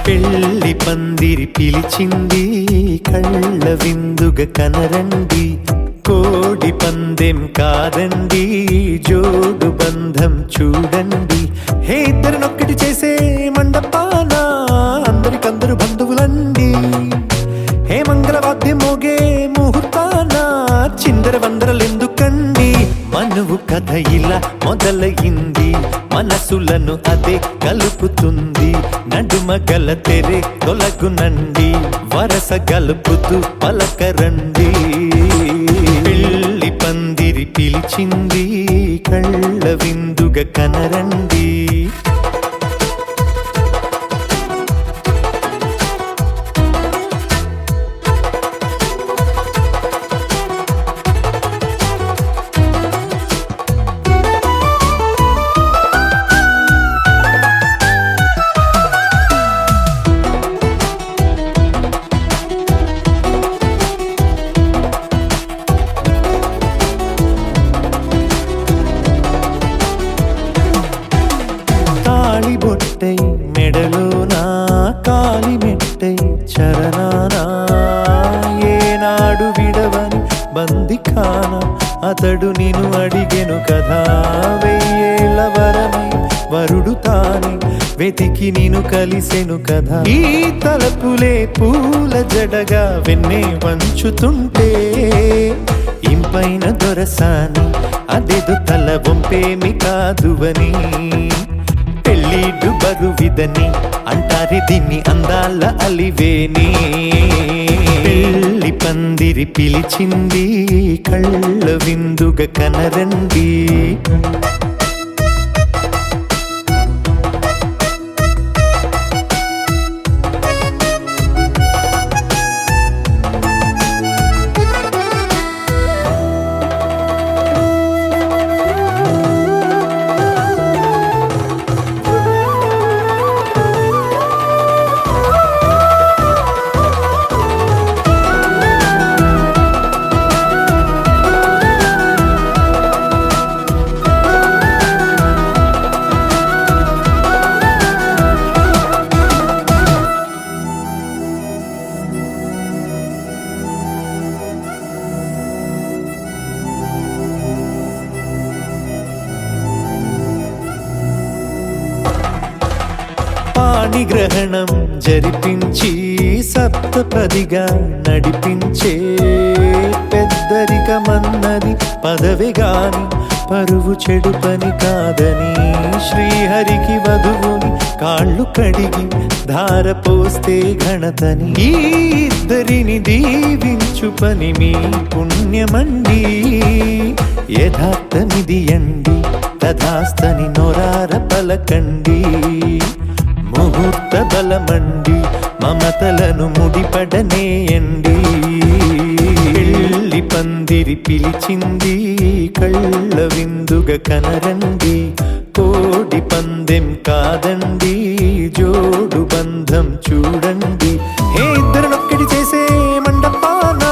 పెళ్లి పందిరి పిలిచింది కళ్ళ విందుగ కనరండి, కోడి పందెం కాదండి జోడు బంధం చూడండి. హే ఇద్దరినొక్కటి చేసే మండపాన అందరికందరు బంధువులండి. హే మంగళవాద్యం మోగే ముహూర్తాన చిందర వందరలెందుకండి. మనువు కథ ఇలా మొదలయింది, మనసులను అదే కలుపుతుంది. నడుమ గల తెరే తొలగునండి, వరస గలుపుతూ పలకరండి. పెళ్లి పందిరి పిలిచింది కళ్ళ విందుగ కనరండి. బొట్టై మెడలోనా కాలి మెట్టై చరణానా, ఏనాడు విడవని బందిఖాన అతడు నిన్ను అడిగెను కదా. వెయ్యేళ్ళ వరమై వరుడు తానే వెతికి నిన్ను కలిసెను కదా. ఈ తలపులే పూల జడగా వెన్నే వంచుతుంటే ఇంపైన దొరసాని అదేదో తల వంపేమి కాదువని. పెళ్ళిడు బరువిదని అంటారే దీన్ని అందాల అలివేని. పెళ్లి పందిరి పిలిచింది కళ్ళ విందుగ కనరండి. పాణిగ్రహణం జరిపించి సప్తపదిగా నడిపించే పెద్దరికమన్నది పదవి గాని పరువు చెడు పని కాదని. శ్రీహరికి వధువుని కాళ్ళు కడిగి ధార పోస్తే ఘనతని. ఈ ఇద్దరిని దీవించు పని మీ పుణ్యమండి. యథార్థమిది అండి తథాస్తని నొరార పలకండి. ముహూర్త బలమండి మమతలను ముడిపడనేయండి. పెళ్లి పందిరి పిలిచింది కళ్ళ విందుగ కనరండి, కోడి పందెం కాదండి జోడు బంధం చూడండి. హే ఇద్దరినొక్కటి చేసే మండపాన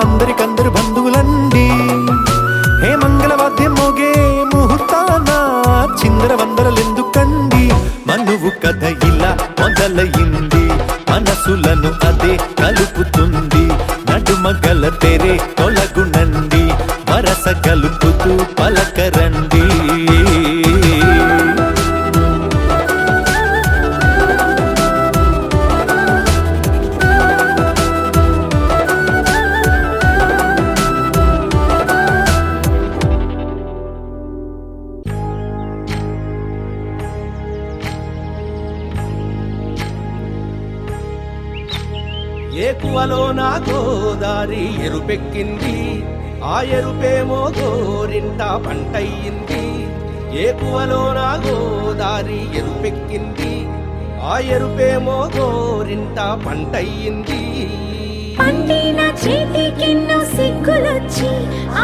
అందరికందరు బంధువులండి. హే మంగళవాద్యం మోగే ముహూర్తాన చిందర వందరలెందుకండి. మనువు కథ ఇలా మొదలయింది, మనసులను అదే కలుపుతుంది. నడుమ గల తెరే తొలగునండి, వరస కలుపుతూ పలకరండి. ఏకువలో నా గోదారి ఎరుపెక్కింది, ఆ ఎరుపేమో గోరింట పంటయ్యింది. ఏకువలో నా గోదారి ఎరుపెక్కింది, ఆ ఎరుపేమో గోరింట పంటయ్యింది. పండిన చేతికెన్నో సిగ్గులొచ్చి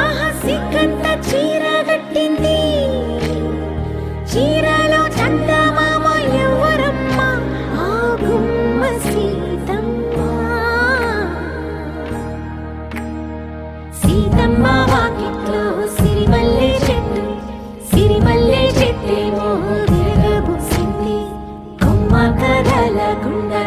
ఆహా సిగ్గంత చీర కట్టింది. చీరలో చందమామ ఎవరమ్మ, ఆ గుమ్మ సీతమ్మ. సీతమ్మ వాకిట్లో సిరిమల్లె చెట్టు, సిరిమల్లె చెట్టేమో తిరగబూసింది. కొమ్మ కదలకుండా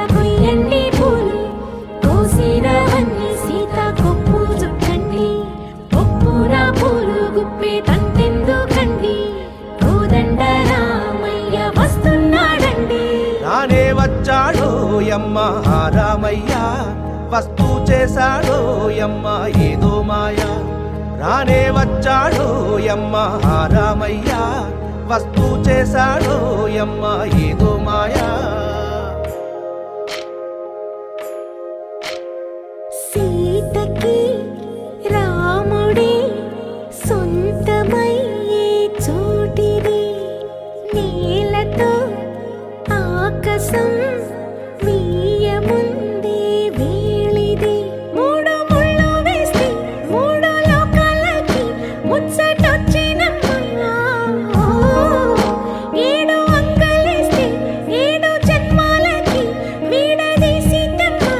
యమ్మ ఆ రామయ్య వస్తూ చేశాడో యమ్మ ఏదో మాయా రానే వచ్చాడో యమ్మ ఆ రామయ్య వస్తూ చేశాడో యమ్మ ఏదో మాయా సీతకి రాముడే సొంతమయ్యే చోటిది నేలతో ఆకాశం వీయముందే వేళిది మూడు ముళ్ళు వేస్తే మూడు లోకాలకి ముచ్చటొచ్చినమ్మా ఏడు అంగలేస్తే ఏడు జన్మాలకి వీడదీసిందమ్మా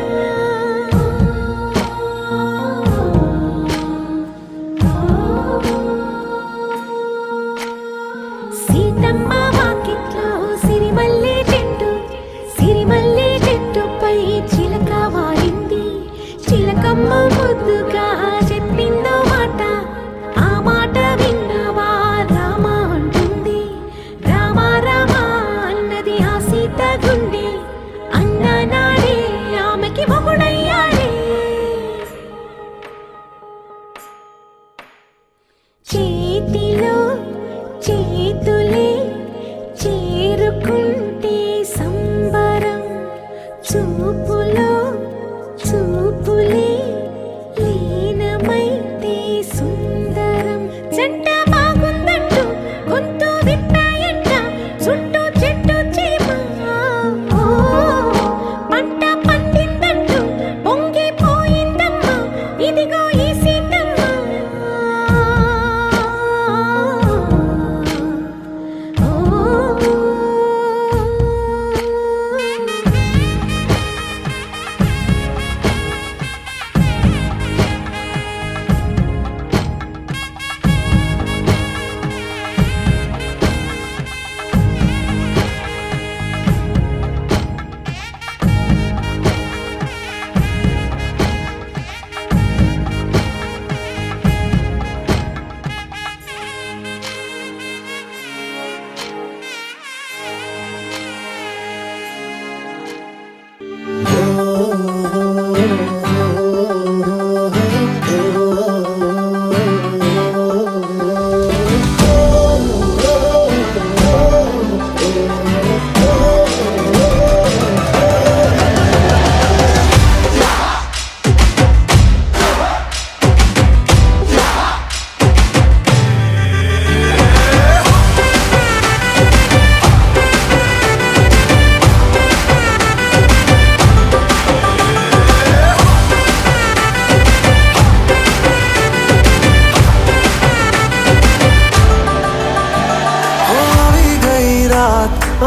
సీతమ్మ వాకిట్లో సిరిమల్లె చెట్టుపై చిలక వాలింది చిలకమ్మ ముద్దుగా చెప్పిందో మాట ఆ మాట విన్నవా రామ అంటుంది రామ రామ అన్నది ఆ సీత గుండె అన్న నాడే ఆమెకి మొగుడయ్యాడే చేతిలో చేతులే చేరుకుంటే సంబరం చూపులో చూపులే లీనమైతే సుందరం జంట బాగుందంటూ గొంతు విప్పాయంట చుట్టూ చెట్టు చీమ పంట పండిందంటూ పొంగిపోయిందమ్మా ఇదిగో ఈ సీతమ్మ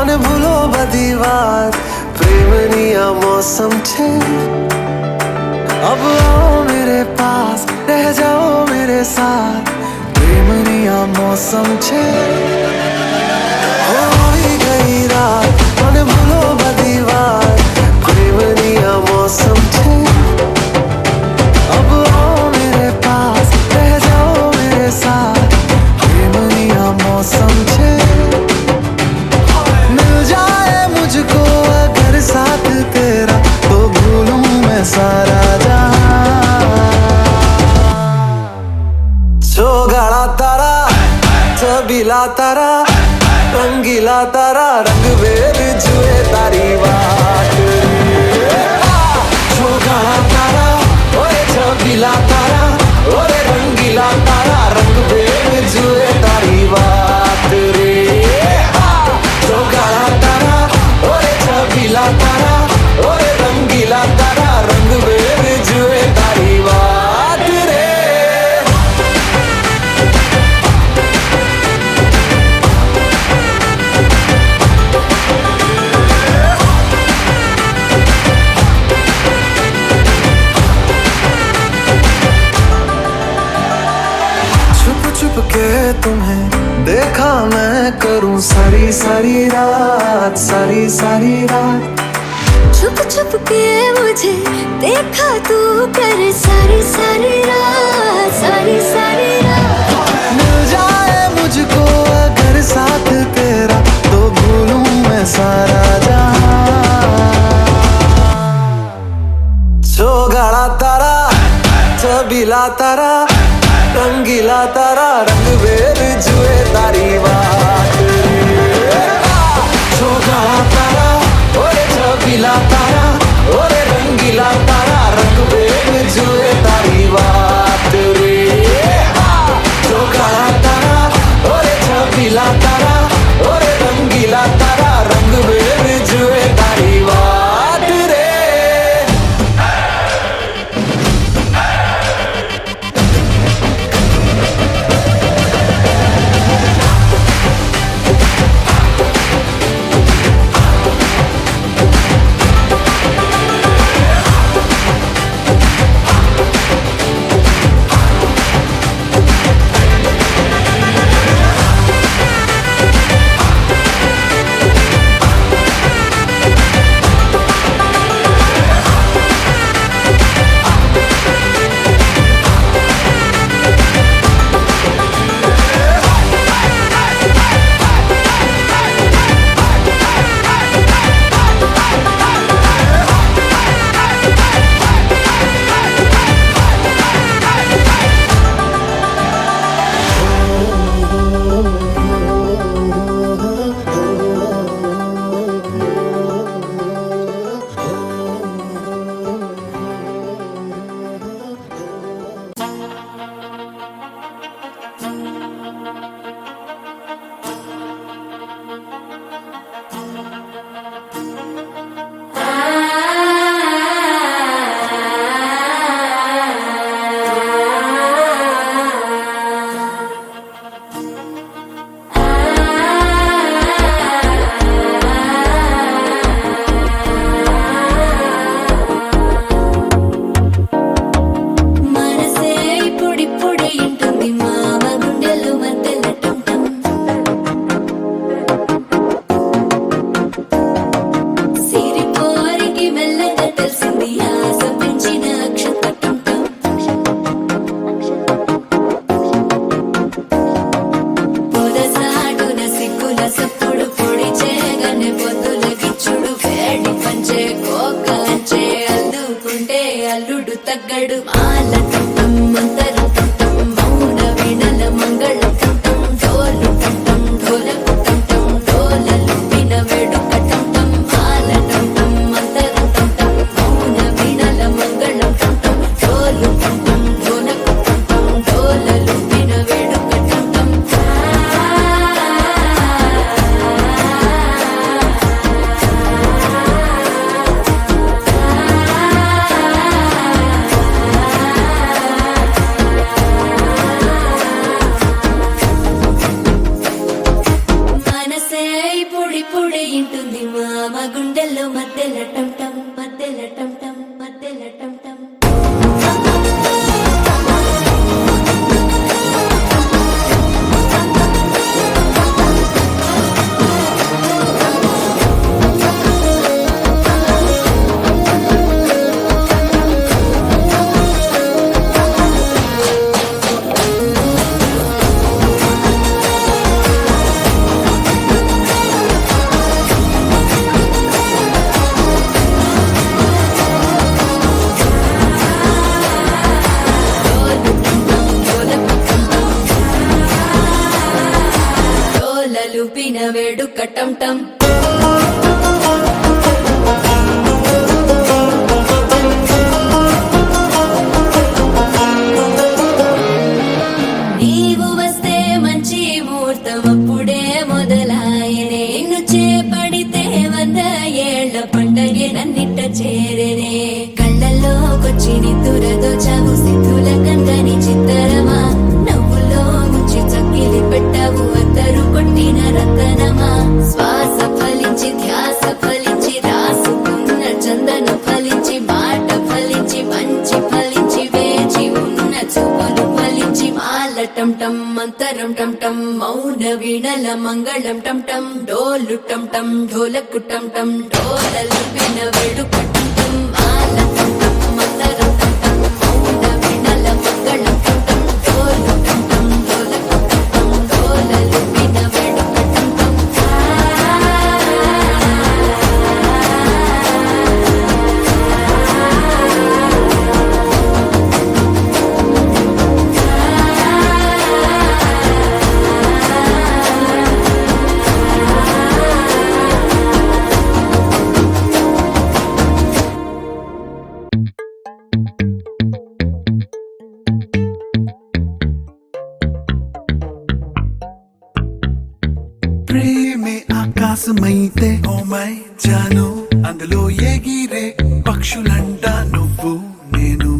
અને ભૂલો બધી વાત પ્રેમની આ મૌસમ છે अब आओ मेरे पास रह जाओ मेरे साथ प्रेमनी आ मौसम छे होई गई रात અને ભૂલો બધી વાત પ્રેમની આ મૌસમ છે अब आओ मेरे पास रह जाओ मेरे साथ प्रेमनी आ मौसम छे मिल जाए मुझको अगर साथ तेरा तो भूलूं मैं सारा गाड़ा तारा छबीला तारा रंगीला तारा रंग वेद जुए तारी बात जो गाड़ा तारा ओए छबीला तारा ओरे रंगीला तारा रंग वेद जुए तारी बात रे जो गाड़ा तारा ओरे छबीला तारा ओरे रंगीला तारा रंग वेद जुए तारी बात रे के तुम्हें देखा मैं करूं सारी सारी रात सारी सारी रात छुप छुप के मुझे देखा तू कर सारी सारी रात सारी सारी रात मिल जाए मुझको अगर साथ तेरा तो भूलूं मैं सारा जहां चौकीला तारा रंगीला तारा रंग बेर जुए तारी बात रे जो काला तारा ओरे चौकीला तारा ओरे रंगीला तारा रंग बेर जुए तारी बात रे जो काला तारा ओरे चौकीला तारा ओरे रंगीला तारा रंग बेर जुए तारी बात रे మనసే ఇప్పుడిప్పుడే ఇంటుంది మామ గుండెలు మధ్యలో టం సిరిపోరికి మెల్లగా తెలిసింది ఆశ పెంచిన అక్షతటం పొదసాటున సిగ్గుల సప్పుడు పొడి చేయగానే పొద్దుల గిచ్చుడు వేడి పంచే కోకలంచే అల్లుకుంటే అల్లుడు తగ్గడు మాల టం మంతరం టం మౌన వీణల మంగళం టం డోలు టం ఢోలకు టం డోలలు విన వేడుక టం మాల టం మంతరం టం మౌన వీణల మంగళం టం డోలు టం ఢోలకు టం డోలలు విన వేడుక టం మనసే ఇప్పుడిప్పుడే ఇంటుంది మామ గుండెల్లో మధ్యలో టం మధ్యలో టం మధ్యలో టం డోలలు విన వేడుక టం నీవు వస్తే మంచి ముహూర్తం అప్పుడే మొదలాయనే నిన్ను చేపడితే 100 ఏళ్ల పండగే నన్నిట్ట చేరనే కళ్ళల్లోకొచ్చి నిద్దురదో చావు సిద్ధుల కందని చిత్తరమా నవ్వులో ముంచి చక్కిలి పెట్టావు అద్దరు కొట్టిన రతనమా శ్వాస ఫలించి ధ్యాస ఫలించి రాసుకున్న చందన ఫలించి మాట ఫలించి మంచి ఫలించి వేచి ఉన్న చూపులు ఫలించి మాల టం మంతరం టం మౌన వీణల మంగళం టం డోలు టం ఢోలకు టం డోలలు విన వేడుక టం మాల టం మంతరం టం మౌన వీణల మంగళం టం డోలు టం ఢోలకు టం డోలలు విన వేడుక టం ఆకాశమైతే ఓ మై జాను అందులో ఎగిరే పక్షులంట నువ్వు నేను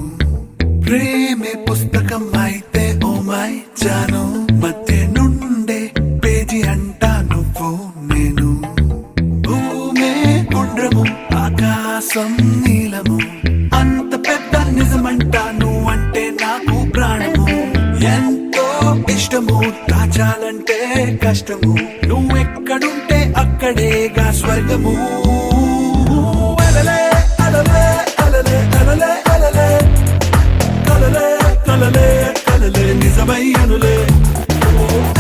ప్రేమే పుస్తకం అయితే ఓ మై జాను మధ్య నుండే పేజీ అంట నువ్వు నేను భూమే గుండ్రము ఆకాశం నీలము అంత పెద్ద నిజమంట నువ్వంటే నాకు ప్రాణము ఎంతో ఇష్టము దాచాలంటే కష్టము నువ్వెక్కడుంటే అక్కడేగా స్వర్గము అలలే అలలే అలలే అలలే అలలే కలలే కలలే కలలే నిజమై అనులే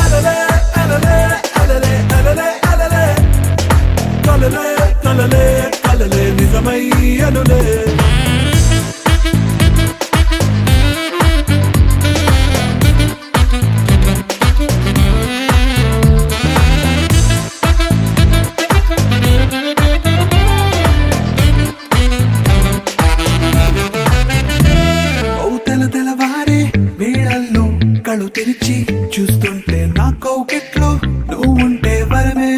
అలలే అలలే అలలే అలలే అలలే కలలే కలలే కలలే నిజమై అనులే తెలవారే వేళల్లో కళ్ళు తెరిచి చూస్తుంటే నా కౌకెట్లో నువ్వు ఉంటే వరమే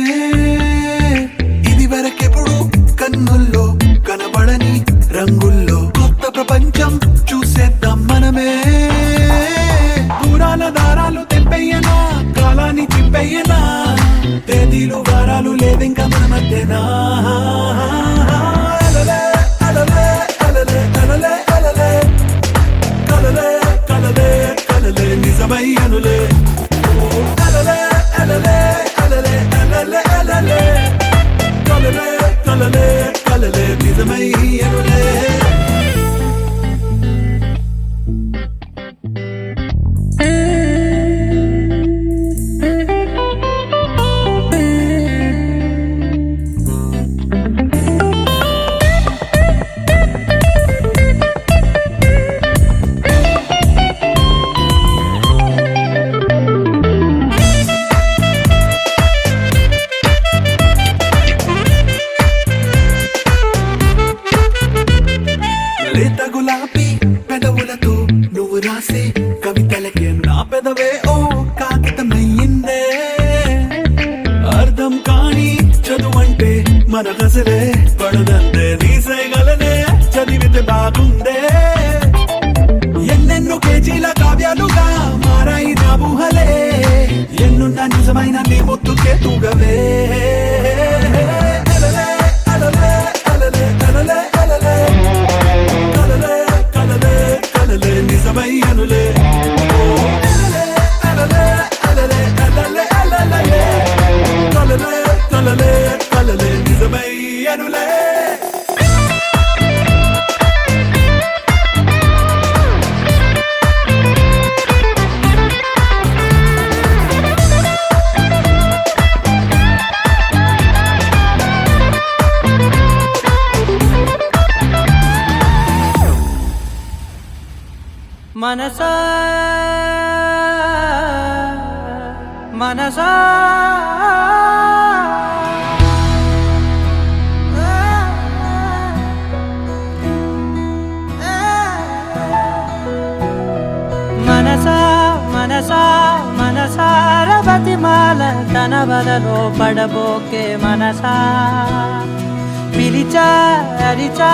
ఇది వరకెప్పుడు కన్నుల్లో కనబడని రంగుల్లో కొత్త ప్రపంచం చూసేద్దాం మనమే దూరాల దారాలు తెంపెయ్యనా కాలాన్ని చింపెయ్యనా తేదీలు వారాలు లేదింకా మన మధ్యనా అలలే అలలే అలలే అలలే అలలే కలలే కలలే కలలే నిజమై అనులే అలలే అలలే అలలే అలలే అలలే కలలే కలలే కలలే నిజమై అనులే లేత గులాబీ పెదవులతో నువ్వు రాసే కవితలకే నా పెదవే ఓ కాగితమయ్యిందే అర్థం కాని చదువంటే మనకసలే పడదందే నీ సైగలనే చదివితే బాగుందే ఎన్నెన్నో కేజీల కావ్యాలుగా మారాయి నా ఊహలే ఎన్నున్న నిజమైన నీ ముద్దుకే తూగవే అలలే అలలే అలలే అలలే అలలే కలలే కలలే కలలే నిజమై అనులే అలలే అలలే అలలే అలలే అలలే కలలే కలలే కలలే నిజమై అనులే మనసా మనసా మనసా మనసా మనసార బతిమాల తన బలలో పడబోకే మనసా పిలిచా అరిచా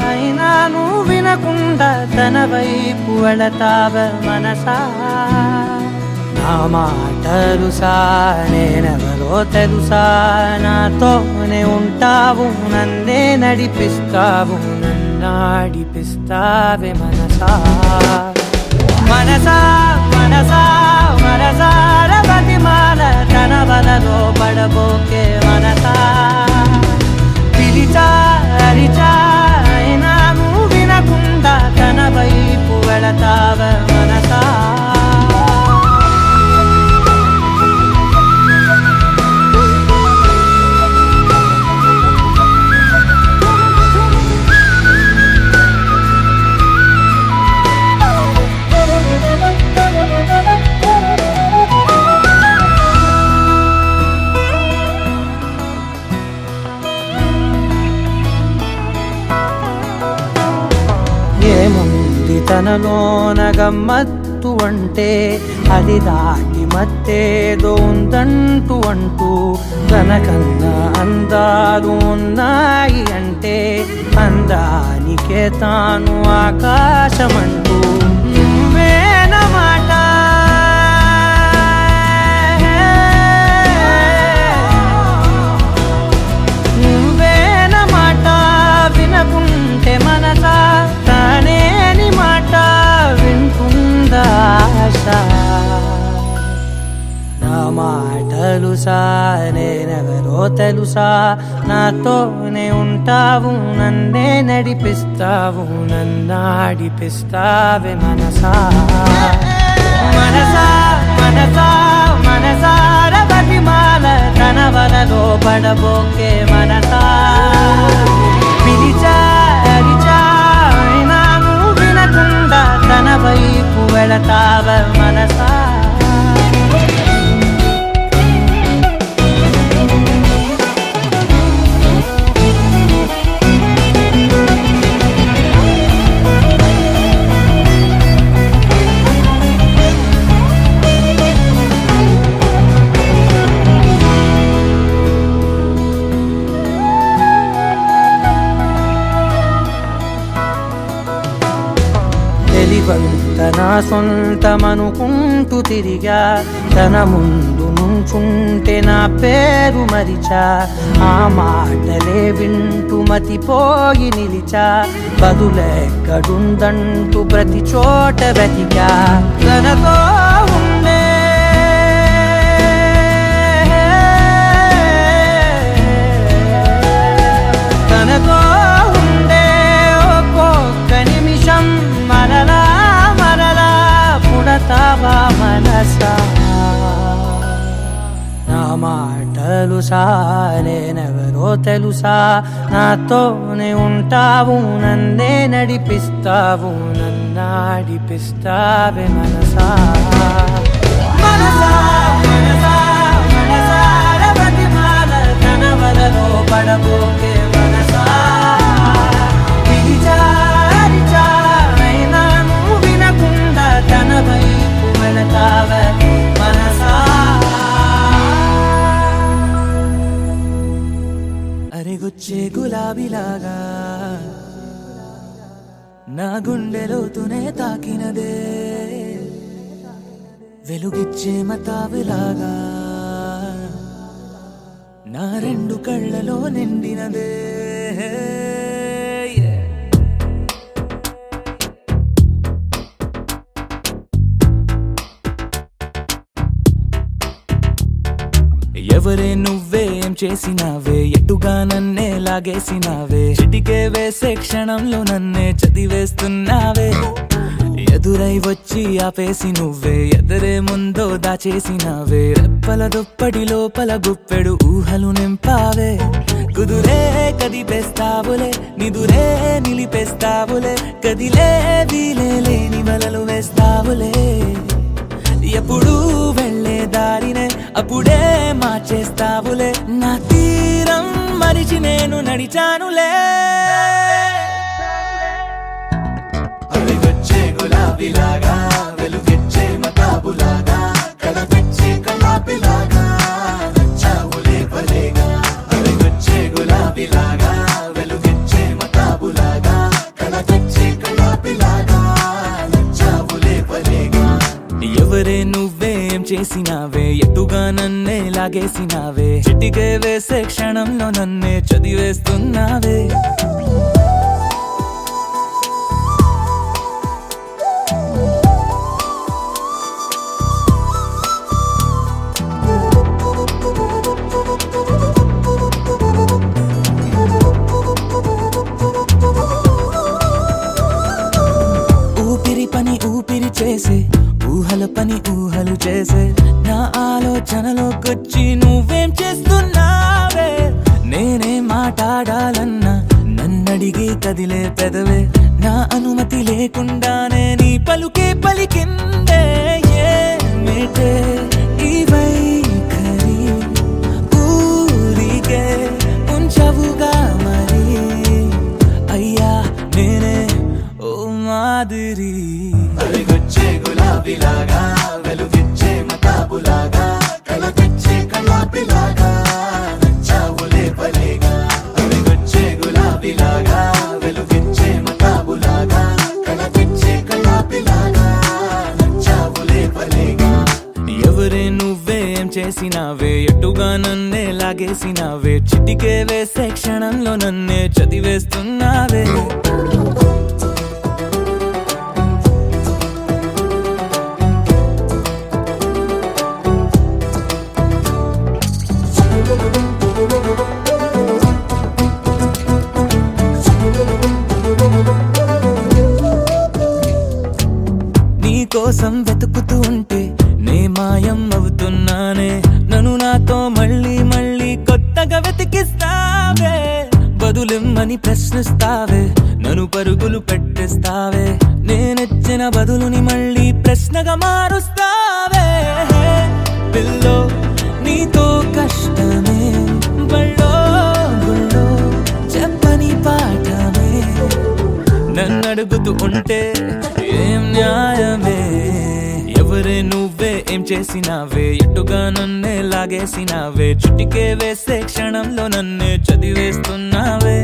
అయినా నువ్వు వినకుండా తన వైపు వెళతావ మనసా నా మాటలుసా నేనెవరో తెలుసా నాతోనే ఉంటావు నన్నే నడిపిస్తావు నన్నాడిపిస్తావే మనసా మనసా మనసా మనసార బతిమాల తన బలలో పడబోకే మనసా పిలిచా అరిచా అయినా నువ్వు వినకుండా తన వైపు వెళతావ మనసా ఏముంది తనలోన గమ్మత్తు వంతు అంటే అది దాటి మత్తేదో ఉందంటూ అంటూ తనకన్నా అందాలు ఉన్నాయి అంటే అందానికే తాను ఆకాశమంటూ నువ్వేనమాట నువ్వేనమాట వినకుంటే మనసా తానేని మాట వింటుందా ఆశ నా మాటలు నేనెవరో తెలుసా నాతోనే ఉంటావు నన్నే నడిపిస్తావు నన్నాడిపిస్తావే మనసా మనసా మనసా మనసార బతిమాల తన వలలో పడబోకే మనసా పిలిచా అరిచా అయినా నువ్వు వినకుండా తన వైపు వెళతావ మనసా తన సొంతమనుకుంటూ తిరిగా తన ముందు నుంచుంటే నా పేరు మరిచా ఆ మాటలే వింటూ మతిపోయి నిలిచా బదులెక్కడుందంటూ ప్రతి చోట వెతికా తనతో ఉండే తనతో ఉండే ఒక్కొక్క నిమిషం మరలా పుడతావా మనసా నా మాటలు నేనెవరో తెలుసా నాతోనే ఉంటావు నన్నే నడిపిస్తావు నన్నాడిపిస్తావే మనసా మనసా మనసా మనసార బతిమాల తన వలలో పడబోకే మనసా పిలిచారిచా అయినా నువ్వు వినకుండా తన వైపు వెళతావ మనసా అరెగొచ్చే గులాబీలాగా నా గుండెలోతునే తాకినదే వెలుగిచ్చే మతాబులాగా నా రెండు కళ్ళలో నిండినదే ఎవరే నువ్వేం చేసినావే ఎటుగా నన్నే లాగేసినావే చిటికే వేసే క్షణంలో నన్నే చదివేస్తున్నావే ఎదురై వచ్చి ఆపేసి నువ్వే ఎదరే ముందో దాచేసినావే రెప్పల దుప్పటి లోపల గుప్పెడు ఊహలు నింపావే కుదురే కదిపేస్తావులే నిదురే నిలిపేస్తావులే కదిలే వీలే లేని వలలు వేస్తావులే ఎప్పుడు వెళ్ళే దారినే అప్పుడే మార్చేస్తావులే నా తీరం మరిచి నేను నడిచానులే అలిగొచ్చే గులాబీలాగా వెలుగిచ్చే మతాబులాగా కడపిచ్చే కలాపిలాగా నచ్చావులే భలేగా అలిగొచ్చే గులాబీలాగా వెలుగిచ్చే మతాబులాగా కడపిచ్చే కలాపిలాగా నచ్చావులే భలేగా ఎవరే నువ్వేం చేసినావే ఎటుగా నన్నే లాగేసినావే చిటికే వేసే క్షణంలో నన్నే చదివేస్తున్నావే ఊపిరి పని ఊపిరి చేసే ఊహల పని ఊహలు చేసే నా ఆలోచనలోకొచ్చి నువ్వేం చేస్తున్నావే నేనే మాట్లాడాలన్నా నన్నడిగి కదిలే పెదవే నా అనుమతి లేకుండానే నీ పలుకే పలికిందే ఏమిటే ఈ వైఖరి ఊరికే ఉంచవుగా మరి అయ్యా నేనే ఓ మాదిరి అలిగొచ్చే గులాబీ గులాబీలాగా వెలుగిచ్చే మతాబులాగా కళ తెచ్చే కళాపిలాగా నచ్చావులే భలేగా వెలుగొచ్చే గులాబీలాగా వెలుగిచ్చే మతాబులాగా కళ తెచ్చే కళాపిలాగా నచ్చావులే భలేగా ఎవరే నువ్వేం చేసినావే ఎటుగా నన్నే లాగేసినావే చిటికే వేసే క్షణంలో నన్నే చదివేస్తున్నావే నీ కోసం వెతుకుతూ ఉంటే నే మాయం అవుతున్నానే నన్ను నాతో మళ్ళీ మళ్ళీ కొత్తగా వెతికిస్తావే బదులిమ్మని ప్రశ్నిస్తావే నన్ను పరుగులు పెట్టిస్తావే నేనెచ్చిన బదులుని మళ్ళీ ప్రశ్నగా మారుస్తావే పిల్లో నీతో కష్టమే బళ్ళో గుళ్ళో చెప్పని పాఠమే నన్ను అడుగుతూ ఉంటే ఏం న్యాయమే ఎవరే నువ్వే ఏం చేసినావే ఎటుగా నన్నే లాగేసినావే చుట్టికే వేసే క్షణంలో నన్నే చదివేస్తున్నావే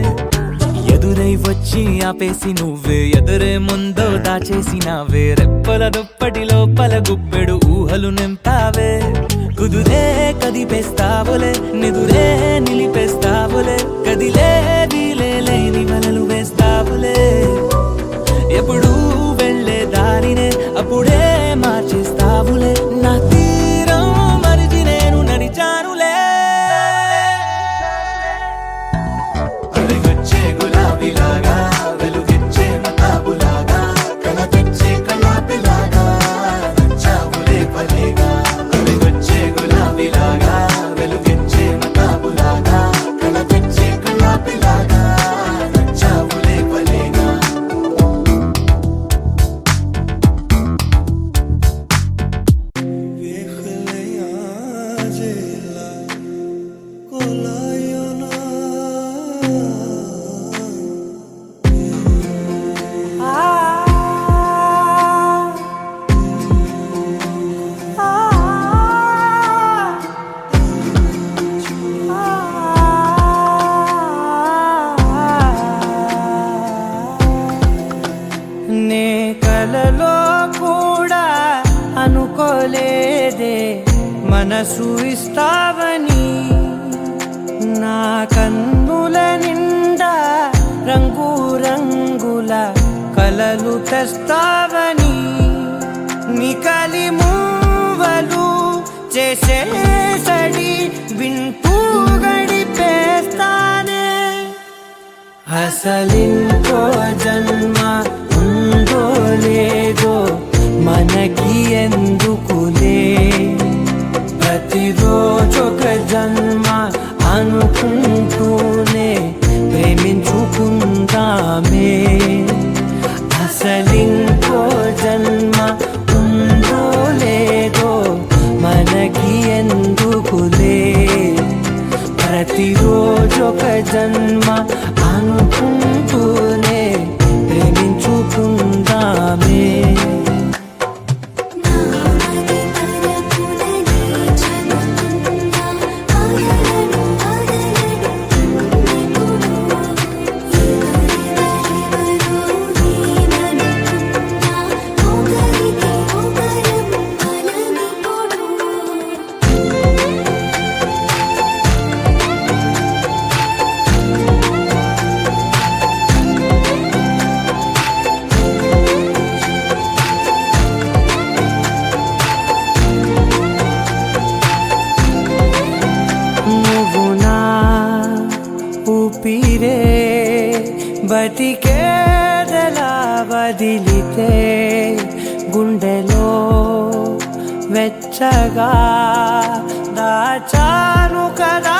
ఎదురై వచ్చి ఆపేసి నువ్వే ఎదురే ముందో దాచేసినావే రెప్పల దుప్పటి లోపల గుప్పెడు ఊహలు నింపావే కుదురే కదిపేస్తావులే నిదురే నిలిపేస్తావులే కదిలే వీలే లేని వలలు వేస్తావులే ఎప్పుడు వెళ్ళే దారినే అప్పుడే మార్చేస్తావులే నా తీరం మరిచి నేను నడిచానులే వెలుగొచ్చే గులాబీలాగా వెలుగిచ్చే మతాబులాగా కళ తెచ్చే కళాపిలాగా నచ్చావులే భలేగా వెలుగొచ్చే గులాబీలాగా వెలుగిచ్చే మతాబులాగా కళ తెచ్చే కళాపిలాగా నచ్చావులే భలేగా నే కలలో కూడా అనుకోలేదే మనసు ఇస్తావని నా కన్నుల నిండా రంగు రంగుల కలలు తెస్తావని నికలి మూవలు చేసేసడి వింటూ గడిపేస్తానే అసలింకో జన్మ ఉందో లేదో మనకి ఎందుకులే ప్రతిరోజొక జన్మ అనుకుంటూనే ప్రేమించుకుందామే అసలింకో జన్మ ఉందో లేదో మనకి ఎందుకులే ప్రతిరోజొక జన్మ అనుకుంటూనే ప్రేమించుకుందామే ఊపిరే బతికేదలా వదిలితే గుండెలో వెచ్చగా దాచాను కదా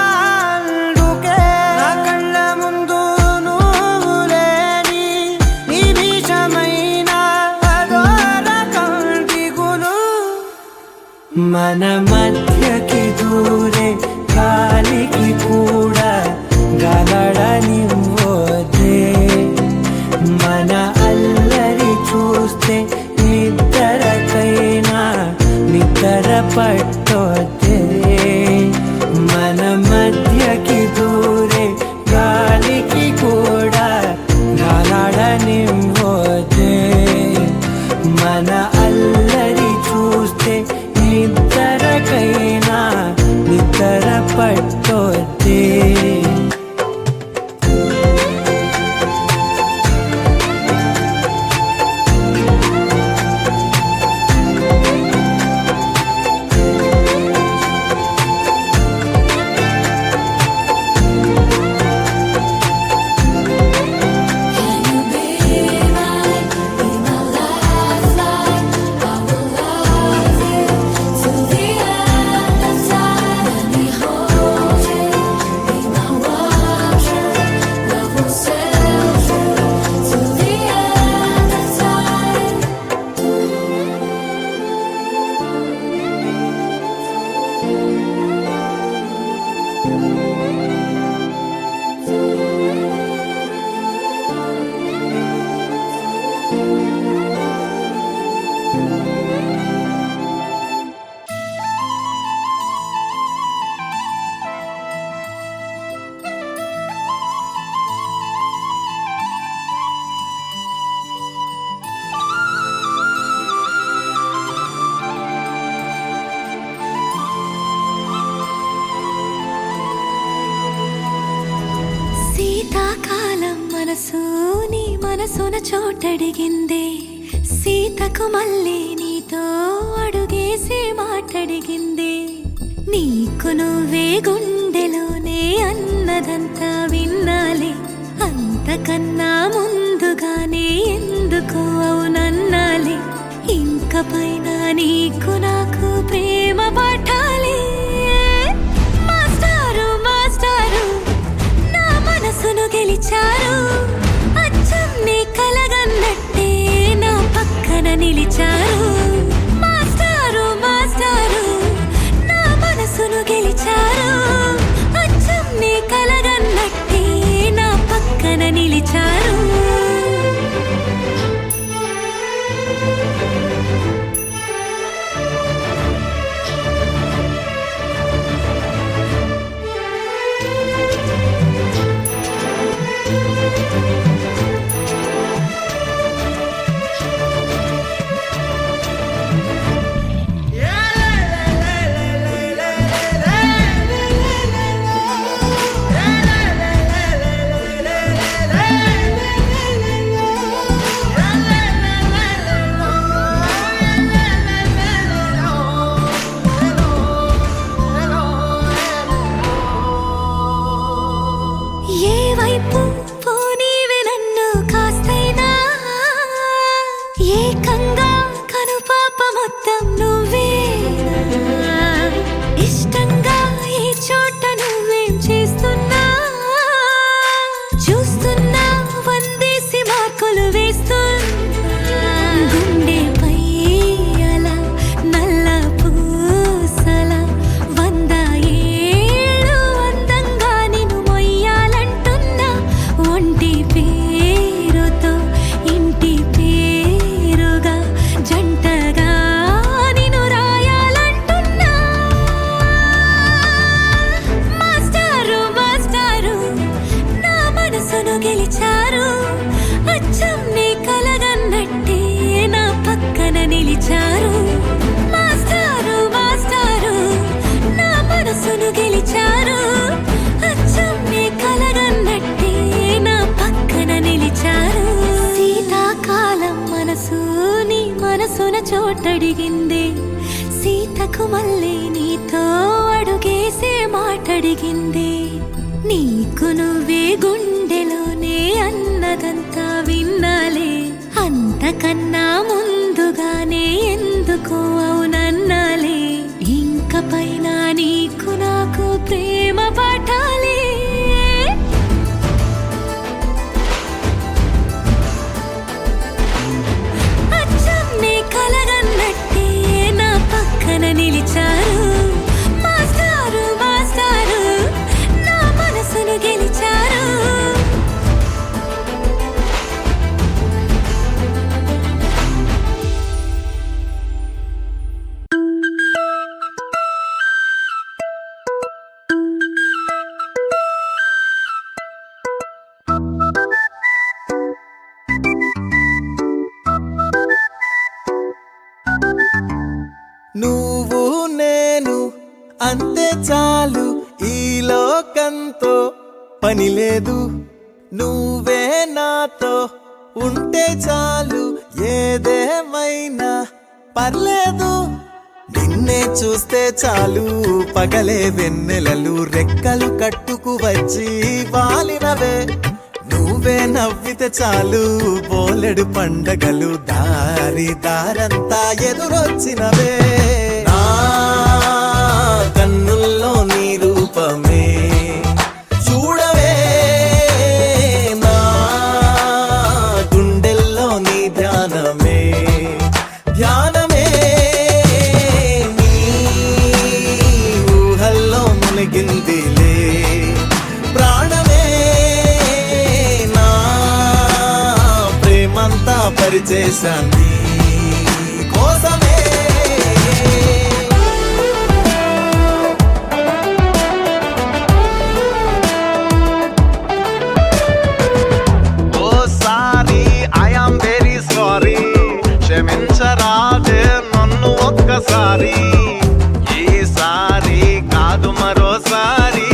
అందుకే నా కళ్ళ ముందు నువ్వు లేని నిమిషమైన అదోర కంటిగులు మన మధ్యకి దూరే గాలికి కూడా గలడనివ్వదే మన అల్లరి చూస్తే నిద్రకై పట్టొద్దే మన మధ్యకి దూరే గాలికి కూడా గాలాడనివ్వొద్దే మన అల్లరి చూస్తే నిద్రకైనా నిద్ర పట్టొద్దే Can you be mine? Be my lifeline. I will love you to the end of time. Let me hold you. Be my watcher. Love will sail through to the end of time. శీతాకాలం మనసు నీ మనసున చోటడిగిందే సీతకు మళ్ళీ నీతో అడుగేసి మాటడిగిందే నీకు నువ్వే గుండెలోనే అన్నదంతా విన్నాలే అంతకన్నా ముందుగానే ఎందుకు అవునన్నాలే ఇంక పైన నీకు నాకు ప్రేమ పాఠాలే మాస్టారు మాస్టారు నా మనసును గెలిచారు అచ్చం నీ కలగన్నట్టే నా పక్కన నిలిచారు మాస్టారు మాస్టారు నా మనసును గెలిచారు అచ్చం నీ కలగన్నట్టే నా పక్కన నిలిచారు ఏ వైపు పోనీవే నన్ను కాస్తైనా ఏకంగా కనుపాప మొత్తం నువ్వేనా ఇష్టంగా ఈ చోట నువ్వేం చేస్తున్నా చూస్తున్నా వందేసి మార్కులు వేస్తున్నా గుండెపై అలా నల్ల పూసల 100 ఏళ్ళు అందంగా నిన్ను మొయ్యాలంటున్నా ఒంటి పేరుతో ఇంటి పేరుగా జంటగా నిన్ను రాయాలంటున్నా మాస్టారు మాస్టారు నా మనసును గెలిచారు అచ్చం నీ కలగన్నట్టే నా పక్కన నిలిచారు మాస్టారు మాస్టారు నా మనసును గెలిచారు అచ్చం నీ కలగన్నట్టే నా పక్కన నిలిచారు శీతాకాలం మనసు నీ మనసున చోటడిగిందే సీతకు మళ్ళీ నీతో అడుగేసే మాటడిగిందే నీకు నువ్వే గుండెలోనే అన్నదంతా విన్నాలే అంతకన్నా ముందుగానే ఎందుకు అవునన్నాలే ఇంక పైన నీకు నాకు ప్రేమ పాఠాలే అచ్చం నీ కలగన్నట్టే నా పక్కన నిలిచారు మాస్టారు మాస్టారు నా మనసును గెలిచారు నువ్వు నేను అంతే చాలు, ఈ లోకంతో పని లేదు. నువ్వే నాతో ఉంటే చాలు, ఏదేమైనా పర్లేదు. నిన్నే చూస్తే చాలు, పగలే వెన్నెలలు రెక్కలు కట్టుకు వచ్చి వాలినవే. నువ్వే నవ్వితే చాలు, బోలెడు పండగలు దారి దారంతా ఎదురొచ్చినవే. నా కన్నుల్లో నీ రూపమే చూడవే, నా గుండెల్లో నీ ధ్యానమే ధ్యానమే. నీ ఊహల్లో మునిగిందిలే ప్రాణమే, నా ప్రేమంతా పరిచేశాన్ని కోసమే. ఓసారి ఐఆమ్ వెరీ సారీ, క్షమించరాదే నన్ను ఒక్కసారి. ఈసారి కాదు మరోసారి,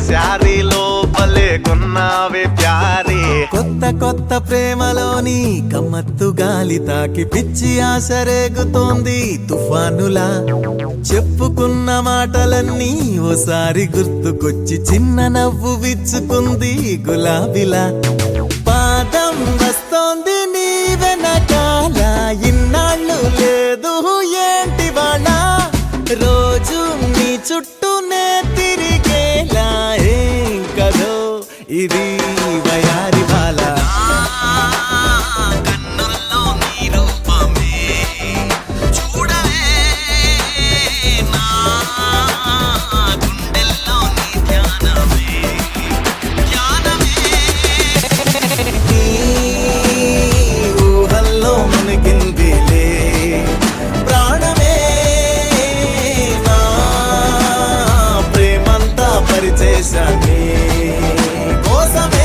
శారీ లోపలే కొన్నావే ప్యారీ. కొత్త కొత్త ప్రేమలోని కమ్మత్తు గాలి తాకి పిచ్చి ఆశ రేగుతోంది తుఫానులా. చెప్పుకున్న మాటలన్నీ ఓసారి గుర్తుకొచ్చి చిన్న నవ్వు విచ్చుకుంది గులాబీలా. పాదం వస్తోంది నీ వెనకాల, ఇన్నాళ్ళు లేదు ఏంటి వాళ్ళ. రోజు నీ చుట్టూనే తిరిగేలా, ఏం కదో ఇది వయారి బాల. కన్నుల్లో నీ రూపమే చూడవే, నా గుండెల్లో నీ ధ్యానమే ధ్యానమే. నీ ఊహల్లో మునిగిందిలే ప్రాణమే, నా ప్రేమంతా పరిచేశాన్ని కోసమే.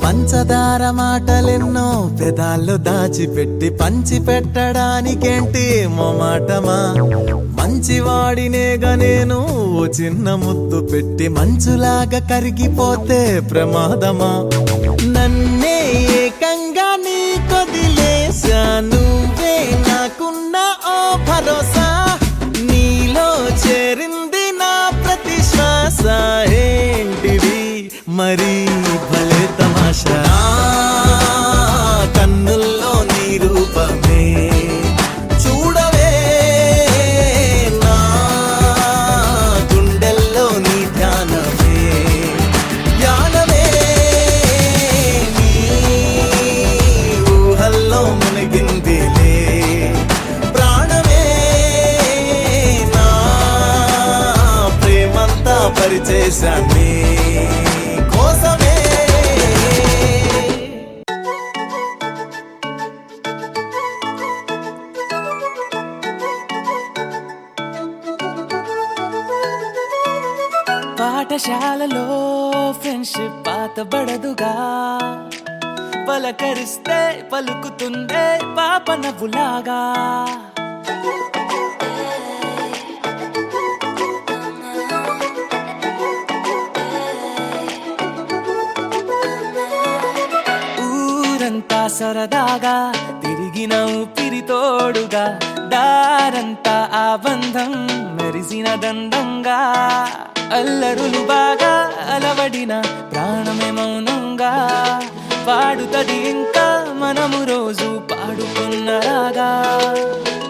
పంచదార మాటలెన్నో పెదాల్లో దాచిపెట్టి పంచి పెట్టడానికేంటి మొమాటమా. మంచివాడినేగా నేను, ఓ చిన్న ముద్దు పెట్టి మంచులాగా కరిగిపోతే ప్రమాదమా. నన్నే ఏకంగా నీ కొదిలేసా, నువ్వే నాకున్న ఓ భరోసా. నీలో చేరింది నా ప్రతి శ్వాస, ఏంటిది మరి భలే తమాషా. కన్నుల్లో నీ రూపమే చూడవే, నా గుండెల్లో నీ ధ్యానమే ధ్యానమే. నీ ఊహల్లో మునిగిందిలే ప్రాణమే, నా ప్రేమంతా పరిచేశాన్ని కోసమే. పాఠశాలలో ఫ్రెండ్షిప్ పాతబడదుగా, పలకరిస్తే పలుకుతుందే పాప నవ్వులాగా. ఊరంతా సరదాగా తిరిగిన ఊపిరి తోడుగా, దారంతా ఆ బంధం మెరిసిన దండంగా. అల్లరులు బాగా అలవడిన ప్రాణమే మౌనంగా, పాడుతది ఇంకా మనము రోజు పాడుకున్నరాగా.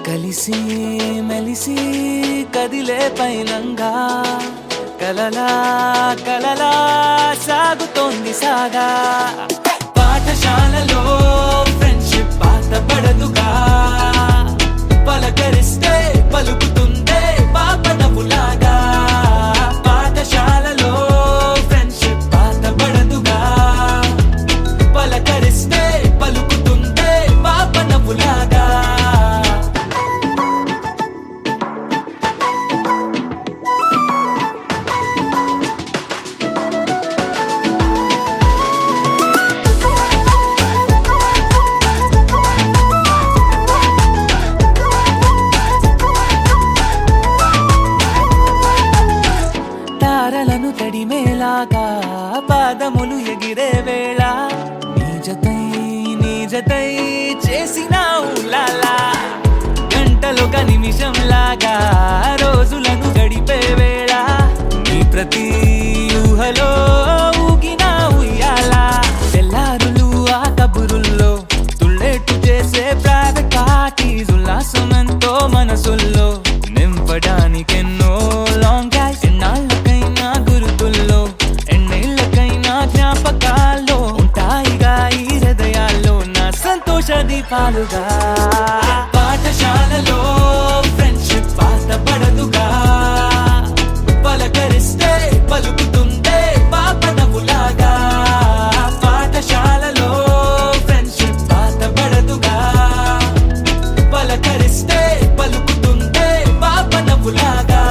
కలిసి మెలిసి కదిలే పైనంగా, కలలా కలలా సాగుతోంది సాగా. పాఠశాలలో ఫ్రెండ్షిప్ పాతబడదుగా, పలకరిస్తే పలుకుతుందే పాప నవ్వులాగా. పాఠశాలలో ఫ్రెండ్షిప్ పాతబడదుగా, పలకరిస్తే పలుకుతుందే పాప నవ్వులాగా. జతై చేసినావు లాలా గంటలొక నిమిషం లాగా రోజులను గడిపే వేళ నీ ప్రతి ఊహలో ఊగినా ఉయ్యాలా తెల్లారులు ఆ కబురుల్లో తుళ్ళేట్టు చేసే ప్రైవేట్ పార్టీస్ ఉల్లాసమెంతో మనసుల్లో నింపడానికెన్నో లాంగ్ డ్రైవ్స్ ఎన్నాళ్ళకైనా గురుతుల్లో ఎన్నేళ్ళకైనా జ్ఞాపకాల్లో ఉంటాయిగా ఈ హృదయాల్లో నా సంతోష దీపాలుగా పాఠశాలలో ఫ్రెండ్షిప్ పాత పడదుగా పలకరిస్తే పలుకుతుందే పాప నవ్వులాగా పాఠశాలలో ఫ్రెండ్షిప్ పాత పడదుగా పలకరిస్తే పలుకుతుందే పాప నవ్వులాగా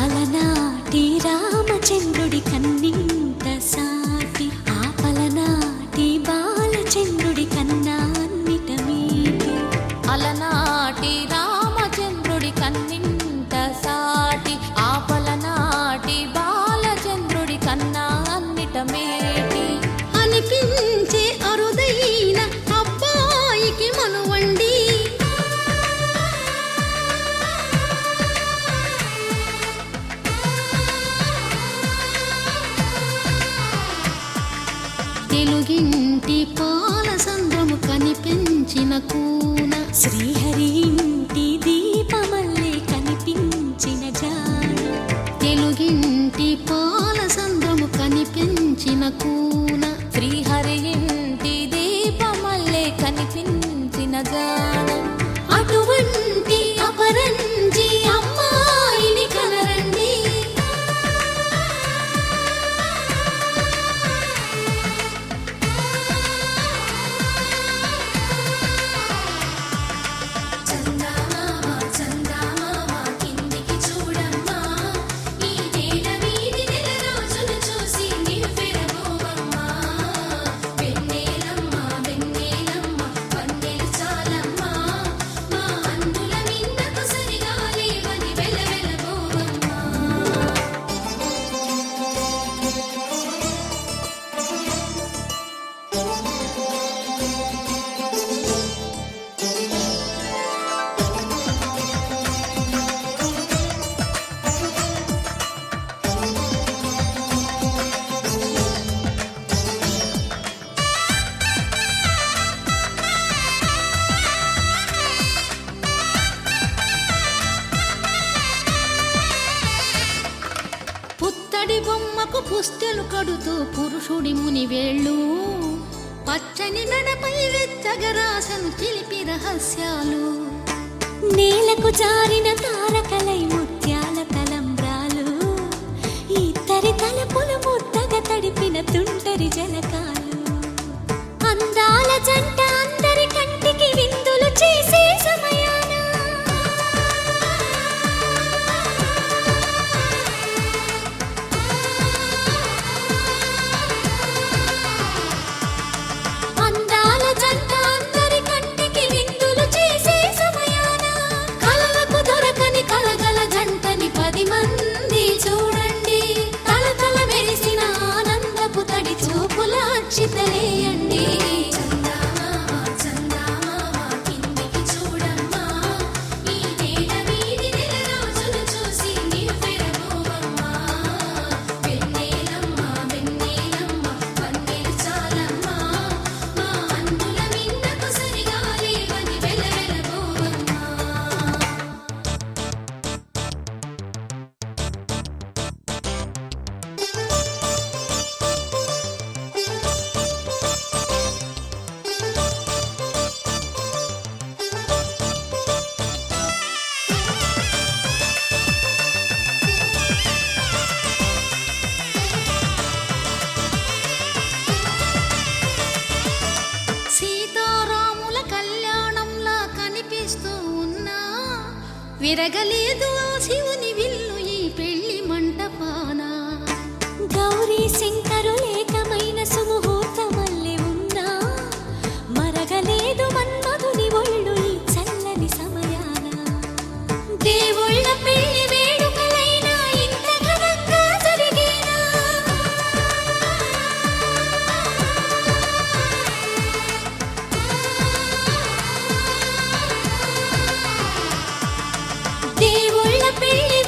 అలనాటి రామచంద్రుడి కన్నింత సాటి ఆపలనాటి బాలచంద్రుడి కన్నా అన్నిట మీటి. అలనాటి రామచంద్రుడి కన్నింత సాటి ఆపలనాటి బాలచంద్రుడి కన్నా అన్నిట మేటి. అనిపించే అరుదైన అబ్బాయికి మనువండి తెలుగింటి పాల సంద్రము కనిపించిన కూన శ్రీహరి ఇంటి దీపమల్లే కనిపించిన జాన. తెలుగింటి పాల సంద్రము కనిపించిన కూన శ్రీహరి ఇంటి దీపమల్లే కనిపించిన జాన. అటువంటి అపరంజి అమ్మాయిని కనరండి. పుత్తడి బొమ్మకు పుస్తెలు కడుతూ పురుషుడి ముని వేళ్ళు పచ్చని మెడపై వెచ్చగరాసను చిలిపి రహస్యాలు. నేలకు జారిన తారకలై ముత్యాల తలంబ్రాలు ఇద్దరి తలపులు ముద్దగా తడిపిన తుంటరి జలకాలు. అందాల జంట అందరి కంటికి విందులు చేసే సమయాన అందాల జంట అందరి కంటికి విందులు చేసే సమయాన కలలకు దొరకని కలగల జంటని 10 మంది చూడండి. తలతల మెరిసిన ఆనందపు తడి చూపుల అక్షితలేయండి. విరగలేదు శివుని విల్లు ఈ పెళ్లి మంటపాన. గౌరీ శంకరులేకమైన సుముహూర్తమల్లె ఉన్నా మరగలేదు మన్మధుని ఒళ్ళు ఈ చల్లని సమయాన. దేవుళ్ళ పెళ్లి వేడుకలైనా ఇంత ఘనంగా జరిగేనా. దేవుళ్ళ పెళ్లి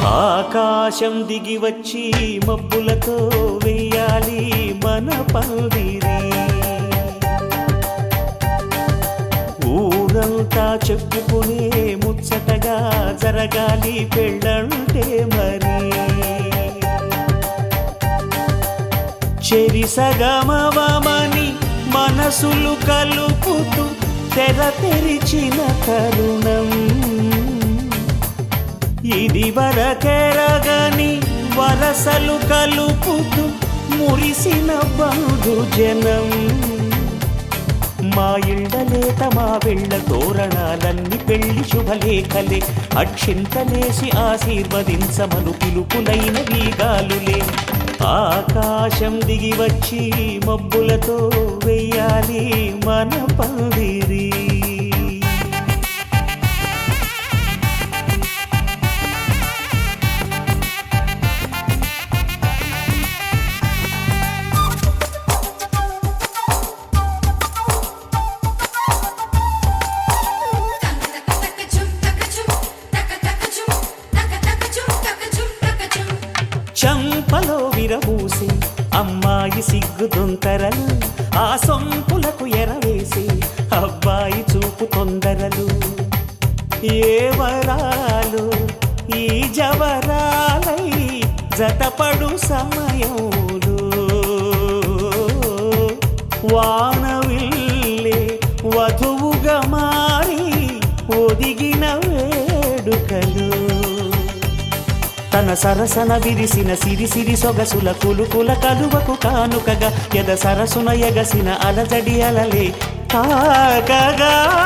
ఆకాశం దిగి వచ్చి మబ్బులతో వెయ్యాలి మన పందిరి. ఊరంతా చెప్పుకునే ముచ్చటగా జరగాలి పెళ్ళంటే మరి. చెరిసగమవమని మనసులు కలుపుతూ తెర తెరిచిన తరుణం ఇది వరకెరగని వరసలు కలుపుతూ మురిసిన బంధుజనం. మా ఇళ్ళలేత మా వెళ్ళ తోరణాలన్నీ పెళ్లి శుభలేఖలే. అక్షింతలేసి ఆశీర్వదించమను పిలుపులైన వీగాలులే. ఆకాశం దిగి వచ్చి మబ్బులతో వెయ్యాలి మన పందిరి. చంపలో విరబూసి అమ్మాయి సిగ్గు దొంతరలు. ఆ సొంపులకు ఎరవేసి అబ్బాయి చూపు తొందరలు. ఏ వరాలు ఈ జవరాలై జతపడు సమయంలో వానవిల్లే వధువుగా మారి ఒదిగిన వేడుకలు. తన సరసన విరిసిన సిరిసిరి సొగసుల కులుకుల కలువకు కానుకగా ఎద సరసున ఎగసిన అలజడి అలలే తాకగా.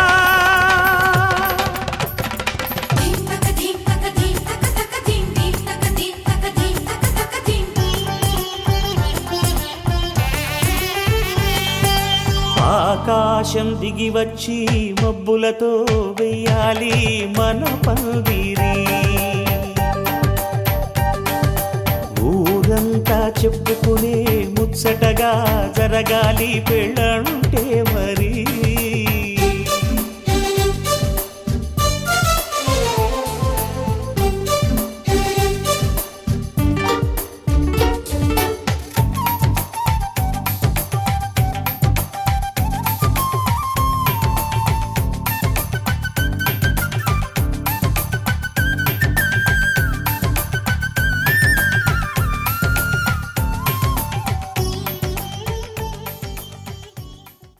ఆకాశం దిగి వచ్చి మబ్బులతో వెయ్యాలి మన పందిరి. ఊరంతా చెప్పుకునే ముచ్చటగా జరగాలి పెళ్ళంటే మరి.